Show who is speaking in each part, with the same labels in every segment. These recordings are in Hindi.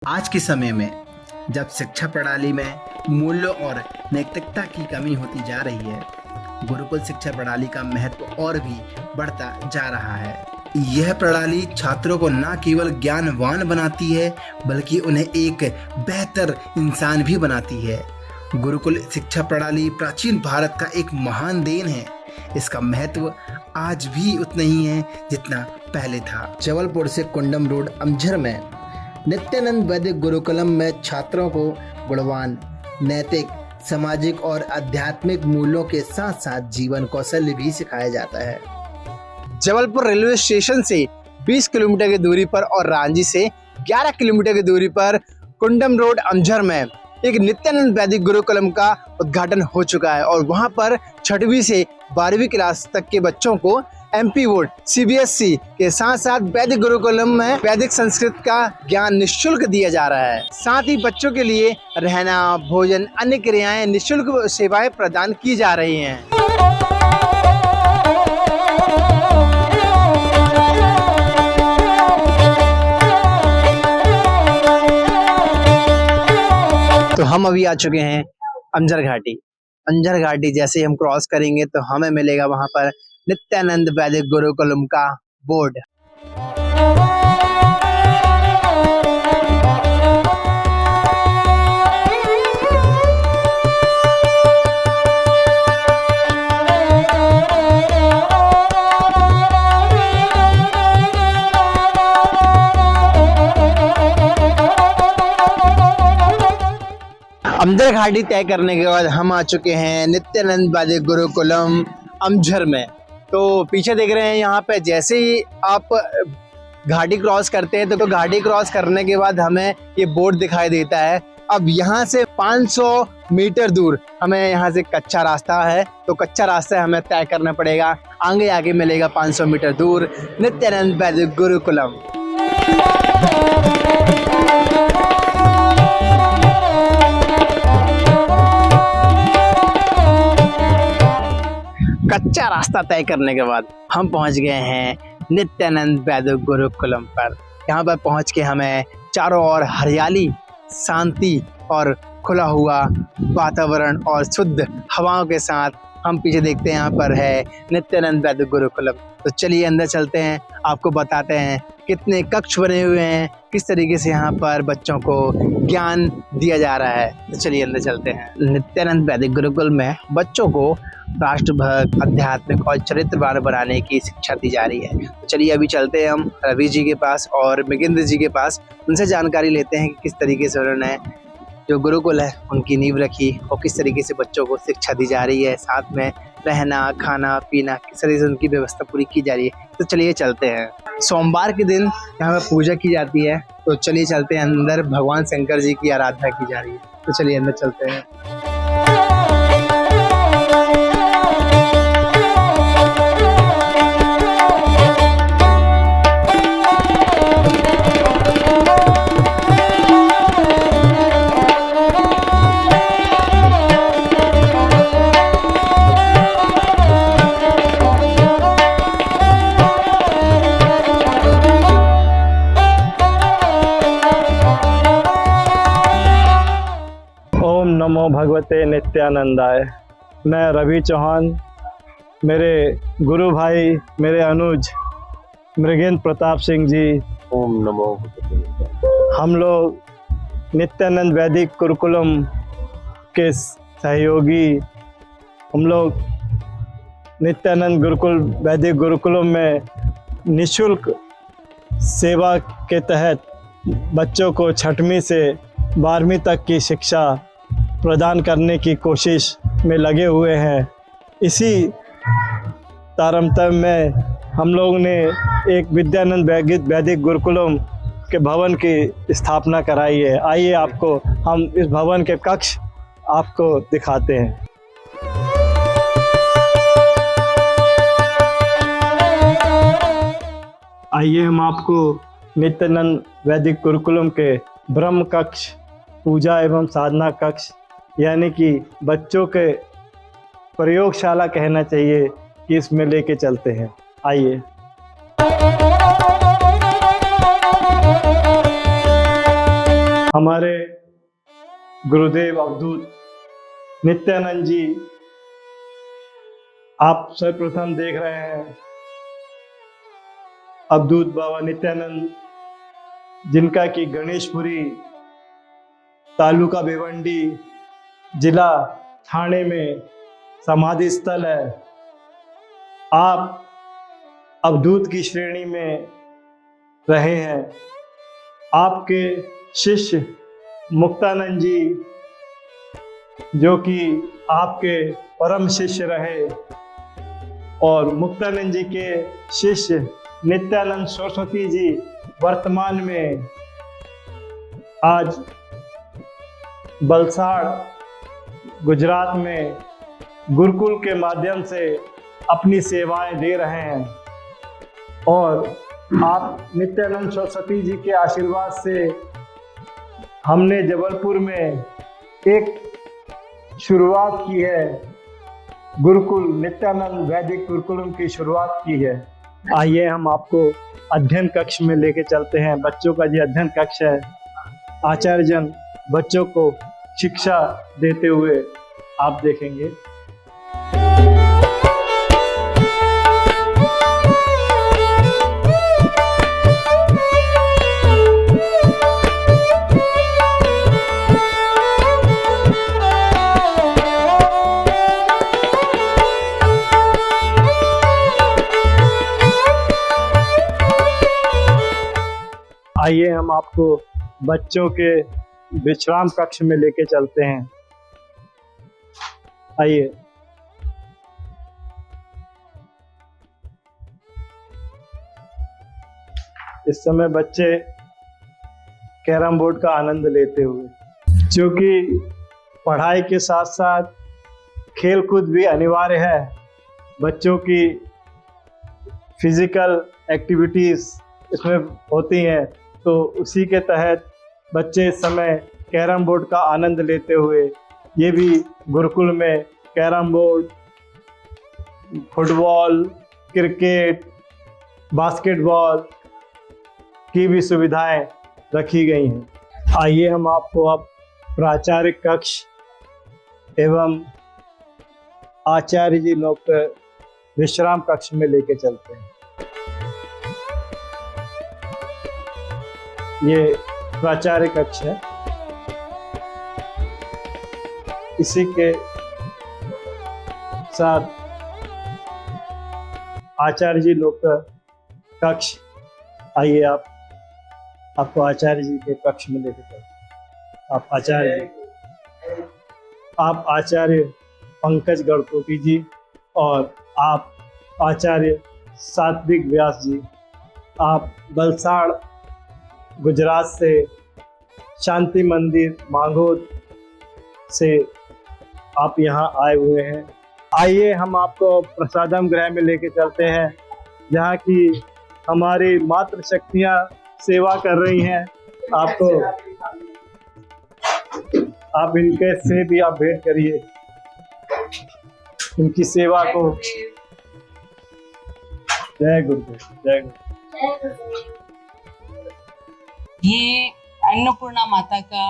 Speaker 1: आज के समय में जब शिक्षा प्रणाली में मूल्यों और नैतिकता की कमी होती जा रही है, गुरुकुल शिक्षा प्रणाली का महत्व और भी बढ़ता जा रहा है। यह प्रणाली छात्रों को न केवल ज्ञानवान बनाती है बल्कि उन्हें एक बेहतर इंसान भी बनाती है। गुरुकुल शिक्षा प्रणाली प्राचीन भारत का एक महान देन है। इसका महत्व आज भी उतना ही है जितना पहले था। जबलपुर से कुंडम रोड अमझर में नित्यानंद वैदिक गुरुकुलम में छात्रों को गुणवान, नैतिक, सामाजिक और आध्यात्मिक मूल्यों के साथ साथ जीवन कौशल भी सिखाया जाता है।
Speaker 2: जबलपुर रेलवे स्टेशन से 20 किलोमीटर की दूरी पर और रांची से 11 किलोमीटर की दूरी पर कुंडम रोड अमझर में एक नित्यानंद वैदिक गुरुकुलम का उद्घाटन हो चुका है और वहां पर 6वीं से 12वीं क्लास तक के बच्चों को एमपी बोर्ड सीबीएसई के साथ साथ वैदिक गुरुकुलम में वैदिक संस्कृत का ज्ञान निःशुल्क दिया जा रहा है। साथ ही बच्चों के लिए रहना, भोजन, अन्य क्रियाएं निःशुल्क सेवाएं प्रदान की जा रही हैं। तो हम अभी आ चुके हैं अमझर घाटी। अमझर घाटी जैसे हम क्रॉस करेंगे तो हमें मिलेगा वहां पर नित्यानंद वैदिक गुरुकुलम का बोर्ड। अमझर घाटी तय करने के बाद हम आ चुके हैं नित्यानंद वैदिक गुरुकुलम अमझर में। तो पीछे देख रहे हैं यहाँ पे जैसे ही आप घाटी क्रॉस करते हैं तो घाटी क्रॉस करने के बाद हमें ये बोर्ड दिखाई देता है। अब यहाँ से 500 मीटर दूर हमें यहाँ से कच्चा रास्ता है, तो कच्चा रास्ता हमें तय करना पड़ेगा। आगे आगे मिलेगा 500 मीटर दूर नित्यानंद वैदिक गुरुकुलम। कच्चा रास्ता तय करने के बाद हम पहुंच गए हैं नित्यानंद वैदिक गुरुकुलम पर। यहाँ पर पहुंच के हमें चारों ओर हरियाली, शांति और खुला हुआ वातावरण और शुद्ध हवाओं के साथ हम पीछे देखते हैं यहाँ पर है नित्यानंद वैदिक गुरुकुलम। तो चलिए अंदर चलते हैं, आपको बताते हैं कितने कक्ष बने हुए हैं, किस तरीके से यहाँ पर बच्चों को ज्ञान दिया जा रहा है। तो चलिए अंदर चलते हैं। नित्यानंद वैदिक गुरुकुल में बच्चों को राष्ट्रभक्त, आध्यात्मिक और चरित्रवान बनाने की शिक्षा दी जा रही है। तो चलिए अभी चलते हैं हम रवि जी के पास और मृगेंद्र जी के पास, उनसे जानकारी लेते हैं कि किस तरीके से उन्होंने जो गुरुकुल है उनकी नींव रखी और किस तरीके से बच्चों को शिक्षा दी जा रही है, साथ में रहना, खाना पीना किस तरीके से उनकी व्यवस्था पूरी की जा रही है। तो चलिए चलते हैं। सोमवार के दिन यहाँ पर पूजा की जाती है, तो चलिए चलते हैं अंदर। भगवान शंकर जी की आराधना की जा रही है, तो चलिए अंदर चलते हैं।
Speaker 3: ओम नमो भगवते नित्यानंदाय। मैं रवि चौहान, मेरे गुरु भाई, मेरे अनुज मृगेंद्र प्रताप सिंह जी,
Speaker 4: ओम नमो भगवते।
Speaker 3: हम लोग नित्यानंद वैदिक गुरुकुलम के सहयोगी। हम लोग नित्यानंद गुरुकुल वैदिक गुरुकुलम में निःशुल्क सेवा के तहत बच्चों को 6वीं से 12वीं तक की शिक्षा प्रदान करने की कोशिश में लगे हुए हैं। इसी तारतम्य में हम लोग ने एक विद्यानंद वैदिक गुरुकुलम के भवन की स्थापना कराई है। आइए आपको हम इस भवन के कक्ष आपको दिखाते हैं। आइए हम आपको नित्यानंद वैदिक गुरुकुलम के ब्रह्म कक्ष, पूजा एवं साधना कक्ष यानी कि बच्चों के प्रयोगशाला कहना चाहिए कि इसमें लेके चलते हैं। आइए। हमारे गुरुदेव अवधूत नित्यानंद जी, आप सर्वप्रथम देख रहे हैं अवधूत बाबा नित्यानंद, जिनका कि गणेशपुरी, तालुका भिवंडी, जिला ठाणे में समाधि स्थल है। आप अवधूत की श्रेणी में रहे हैं। आपके शिष्य मुक्तानंद जी, जो कि आपके परम शिष्य रहे, और मुक्तानंद जी के शिष्य नित्यानंद सरस्वती जी वर्तमान में आज वलसाड़ गुजरात में गुरुकुल के माध्यम से अपनी सेवाएं दे रहे हैं। और आप नित्यानंद सरस्वती जी के आशीर्वाद से हमने जबलपुर में एक शुरुआत की है, गुरुकुल नित्यानंद वैदिक गुरुकुलम की शुरुआत की है। आइए हम आपको अध्ययन कक्ष में लेके चलते हैं। बच्चों का ये अध्ययन कक्ष है। आचार्य जन बच्चों को शिक्षा देते हुए आप देखेंगे। आइए हम आपको बच्चों के विश्राम कक्ष में लेके चलते हैं। आइए। इस समय बच्चे कैरम बोर्ड का आनंद लेते हुए, जो कि पढ़ाई के साथ साथ खेल कूद भी अनिवार्य है। बच्चों की फिजिकल एक्टिविटीज इसमें होती हैं, तो उसी के तहत बच्चे इस समय कैरम बोर्ड का आनंद लेते हुए, ये भी गुरुकुल में carrom board, football, cricket, basketball की भी सुविधाएं रखी गई हैं। आइए हम आपको अब प्राचार्य कक्ष एवं आचार्य जी लोग के विश्राम कक्ष में लेके चलते हैं। ये प्राचार्य कक्ष है। इसी के साथ आचार्य जी लोग का कक्ष। आइए आपको आचार्य जी के कक्ष में लेके चलते। आप आचार्य पंकज गणपति जी और आप आचार्य सात्विक व्यास जी, आप वलसाड़ गुजरात से शांति मंदिर मांगोद से आप यहाँ आए हुए हैं। आइए हम आपको प्रसादम गृह में लेके चलते हैं, जहाँ की हमारी मातृ शक्तियाँ सेवा कर रही हैं। आप इनके से भी आप भेंट करिए, इनकी सेवा को। जय गुरुदेव, जय गुरुदेव।
Speaker 5: ये अन्नपूर्णा माता का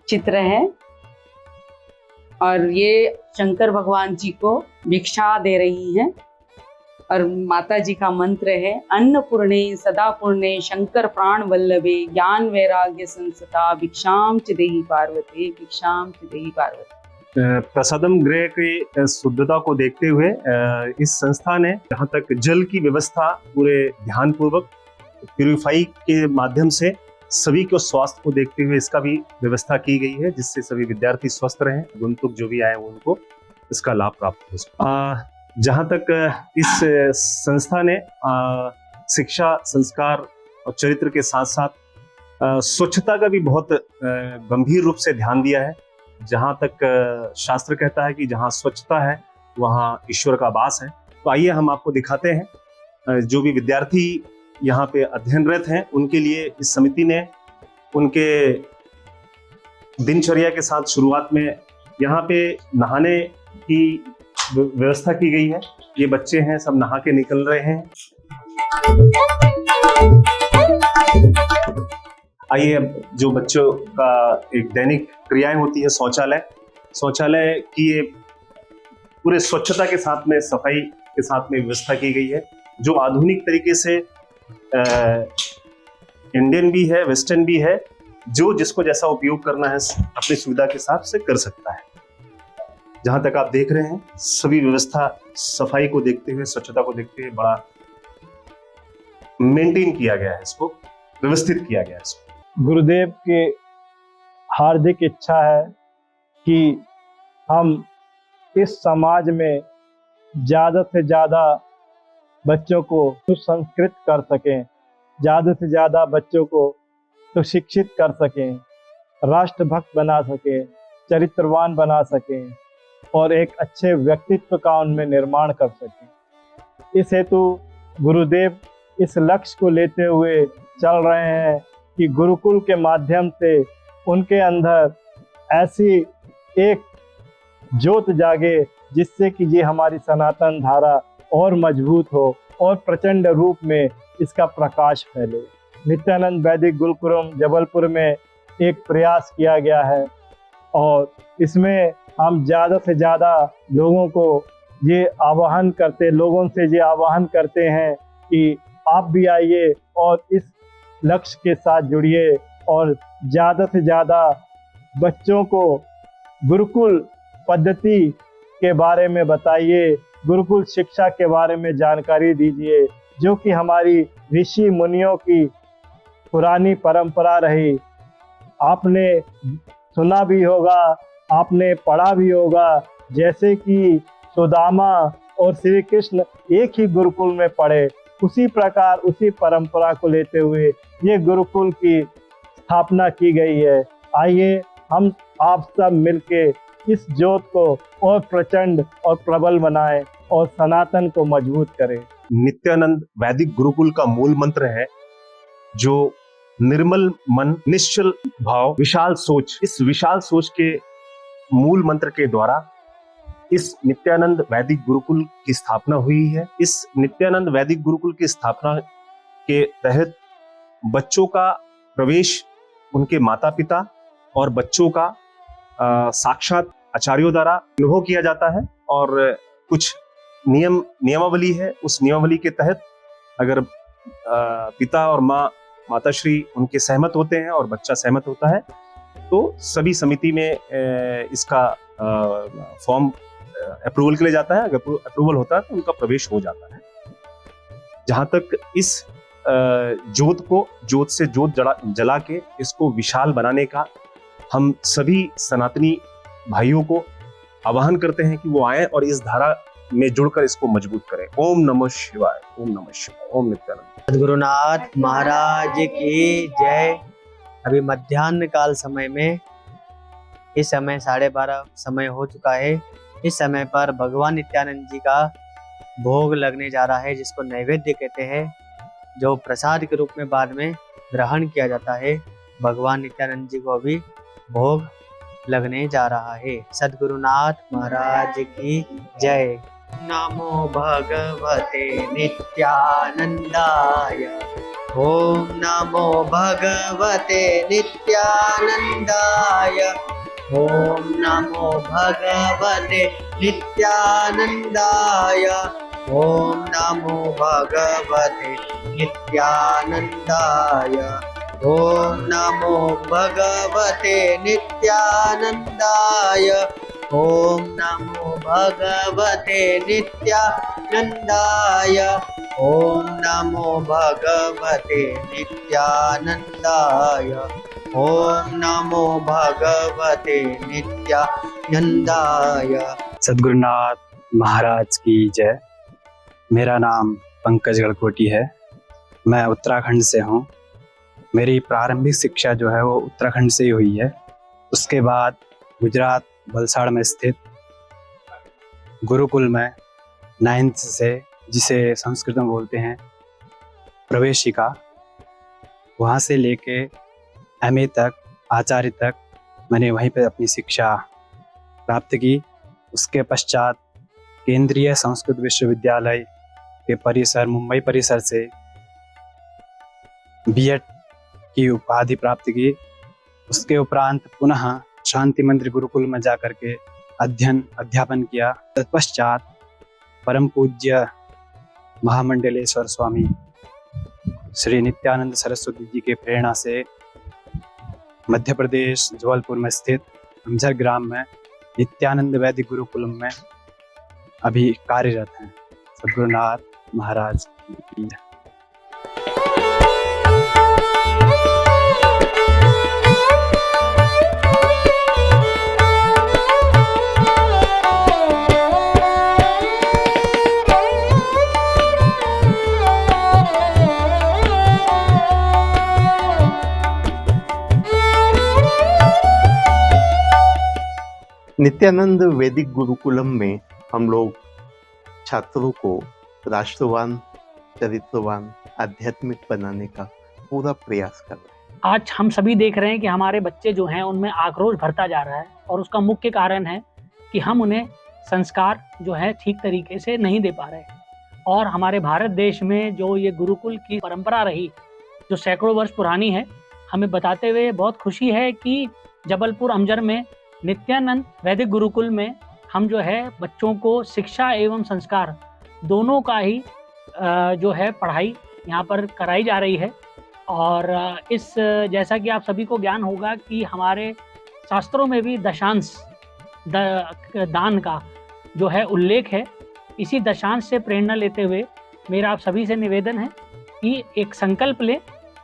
Speaker 5: चित्र है और ये शंकर भगवान जी को भिक्षा दे रही हैं और माता जी का मंत्र है, अन्नपूर्णे सदा पूर्णे शंकर प्राण वल्लभे ज्ञान वैराग्य संसता भिक्षाम च देहि पार्वती, भिक्षाम च देहि पार्वती।
Speaker 4: प्रसादम गृह की शुद्धता को देखते हुए इस संस्था ने जहाँ तक जल की व्यवस्था पूरे ध्यान पूर्वक प्यूरिफाई के माध्यम से सभी को स्वास्थ्य को देखते हुए इसका भी व्यवस्था की गई है, जिससे सभी विद्यार्थी स्वस्थ रहें, गुणतुक जो भी आए उनको इसका लाभ प्राप्त हो सके। जहाँ तक इस संस्था ने शिक्षा, संस्कार और चरित्र के साथ साथ स्वच्छता का भी बहुत गंभीर रूप से ध्यान दिया है। जहाँ तक शास्त्र कहता है कि जहाँ स्वच्छता है वहाँ ईश्वर का वास है। तो आइए हम आपको दिखाते हैं जो भी विद्यार्थी यहाँ पे अध्ययनरत हैं उनके लिए इस समिति ने उनके दिनचर्या के साथ शुरुआत में यहाँ पे नहाने की व्यवस्था की गई है। ये बच्चे हैं, सब नहा के निकल रहे हैं। आइए अब जो बच्चों का एक दैनिक क्रियाएं होती है, शौचालय की ये पूरे स्वच्छता के साथ में, सफाई के साथ में व्यवस्था की गई है, जो आधुनिक तरीके से इंडियन भी है, वेस्टर्न भी है, जो जिसको जैसा उपयोग करना है अपनी सुविधा के हिसाब से कर सकता है। जहां तक आप देख रहे हैं, सभी व्यवस्था सफाई को देखते हुए, स्वच्छता को देखते हुए बड़ा मेंटेन किया गया है, इसको व्यवस्थित किया गया है इसको।
Speaker 3: गुरुदेव की हार्दिक इच्छा है कि हम इस समाज में ज़्यादा से ज़्यादा बच्चों को सुसंस्कृत कर सकें, ज़्यादा से ज़्यादा बच्चों को सुशिक्षित कर सकें, राष्ट्रभक्त बना सकें, चरित्रवान बना सकें और एक अच्छे व्यक्तित्व का उनमें निर्माण कर सकें। इस हेतु गुरुदेव इस लक्ष्य को लेते हुए चल रहे हैं कि गुरुकुल के माध्यम से उनके अंदर ऐसी एक ज्योत जागे जिससे कि ये हमारी सनातन धारा और मजबूत हो और प्रचंड रूप में इसका प्रकाश फैले। नित्यानंद वैदिक गुरुकुलम जबलपुर में एक प्रयास किया गया है और इसमें हम ज़्यादा से ज़्यादा लोगों से ये आह्वान करते हैं कि आप भी आइए और इस लक्ष्य के साथ जुड़िए और ज़्यादा से ज़्यादा बच्चों को गुरुकुल पद्धति के बारे में बताइए, गुरुकुल शिक्षा के बारे में जानकारी दीजिए, जो कि हमारी ऋषि मुनियों की पुरानी परंपरा रही। आपने सुना भी होगा, आपने पढ़ा भी होगा, जैसे कि सुदामा और श्री कृष्ण एक ही गुरुकुल में पढ़े, उसी प्रकार उसी परंपरा को लेते हुए ये गुरुकुल की स्थापना की गई है। आइए हम आप सब मिलके इस ज्योत को और प्रचंड और प्रबल बनाएं और सनातन को मजबूत करें।
Speaker 4: नित्यानंद वैदिक गुरुकुल का मूल मंत्र है जो निर्मल मन, निश्चल भाव, विशाल सोच। इस विशाल सोच के मूल मंत्र के द्वारा इस नित्यानंद वैदिक गुरुकुल की स्थापना हुई है। इस नित्यानंद वैदिक गुरुकुल की स्थापना के तहत बच्चों का प्रवेश उनके माता पिता और बच्चों का साक्षात आचार्यों द्वारा अनुभव किया जाता है और कुछ नियमावली है। उस नियमावली के तहत अगर पिता और माताश्री उनके सहमत होते हैं और बच्चा सहमत होता है तो सभी समिति में इसका फॉर्म अप्रूवल के लिए जाता है। अगर अप्रूवल होता है तो उनका प्रवेश हो जाता है। जहां तक इस ज्योत से ज्योत जला के इसको विशाल बनाने का हम सभी सनातनी भाइयों को आह्वान करते हैं कि वो आए और इस धारा में जुड़कर इसको मजबूत करें। ओम नमः शिवाय, ओम नमः शिवाय, ओम नित्यानंद।
Speaker 2: सद्गुरुनाथ महाराज की जय। अभी मध्याह्न काल समय में, इस समय 12:30 समय हो चुका है। इस समय पर भगवान नित्यानंद जी का भोग लगने जा रहा है, जिसको नैवेद्य कहते हैं, जो प्रसाद के रूप में बाद में ग्रहण किया जाता है। भगवान नित्यानंद जी को अभी भोग लगने जा रहा है। सद्गुरुनाथ महाराज की जय। नमो भगवते नित्यानंदाय। ओम नमो भगवते नित्यानंदाय। ओम नमो भगवते नित्यानंदाय। ओम नमो भगवते नित्यानंदाय। ओम नमो भगवते नित्यानंदाय। ओम नमो भगवते नित्यानंदाय। ओम नमो भगवते नित्यानंदाय। ओम नमो भगवते नित्यानंदाय।
Speaker 6: सद्गुरुनाथ महाराज की जय। मेरा नाम पंकज गढ़कोटी है। मैं उत्तराखंड से हूँ। मेरी प्रारंभिक शिक्षा जो है वो उत्तराखंड से ही हुई है। उसके बाद गुजरात वलसाड़ में स्थित गुरुकुल में 9th से, जिसे संस्कृत में बोलते हैं प्रवेशिका, वहाँ से लेके MA तक, आचार्य तक मैंने वहीं पे अपनी शिक्षा प्राप्त की। उसके पश्चात केंद्रीय संस्कृत विश्वविद्यालय के परिसर, मुंबई परिसर से B.Ed की उपाधि प्राप्त की। उसके उपरांत पुनः शांति मंदिर गुरुकुल में जाकर के अध्यापन किया। तत्पश्चात परम पूज्य महामंडलेश्वर स्वामी श्री नित्यानंद सरस्वती जी के प्रेरणा से मध्य प्रदेश जबलपुर में स्थित अमझर ग्राम में नित्यानंद वैदिक गुरुकुलम में अभी कार्यरत हैं। सद्गुरुनाथ महाराज की जय।
Speaker 7: नित्यानंद वैदिक गुरुकुलम में हम लोग छात्रों को राष्ट्रवान, चरित्रवान, आध्यात्मिक बनाने का पूरा प्रयास कर रहे हैं।
Speaker 8: आज हम सभी देख रहे हैं कि हमारे बच्चे जो हैं उनमें आक्रोश भरता जा रहा है, और उसका मुख्य कारण है कि हम उन्हें संस्कार जो है ठीक तरीके से नहीं दे पा रहे हैं। और हमारे भारत देश में जो ये गुरुकुल की परंपरा रही, जो सैकड़ों वर्ष पुरानी है, हमें बताते हुए बहुत खुशी है कि जबलपुर अमझर में नित्यानंद वैदिक गुरुकुल में हम जो है बच्चों को शिक्षा एवं संस्कार दोनों का ही जो है पढ़ाई यहाँ पर कराई जा रही है। और इस जैसा कि आप सभी को ज्ञान होगा कि हमारे शास्त्रों में भी दशांश दान का जो है उल्लेख है। इसी दशांश से प्रेरणा लेते हुए मेरा आप सभी से निवेदन है कि एक संकल्प लें,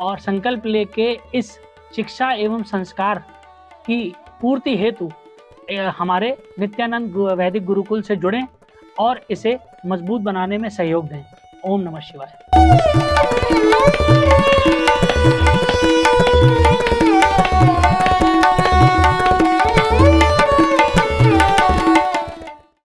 Speaker 8: और संकल्प लेके इस शिक्षा एवं संस्कार की पूर्ति हेतु हमारे नित्यानंद वैदिक गुरुकुल से जुड़ें और इसे मजबूत बनाने में सहयोग दें। ओम नमः शिवाय।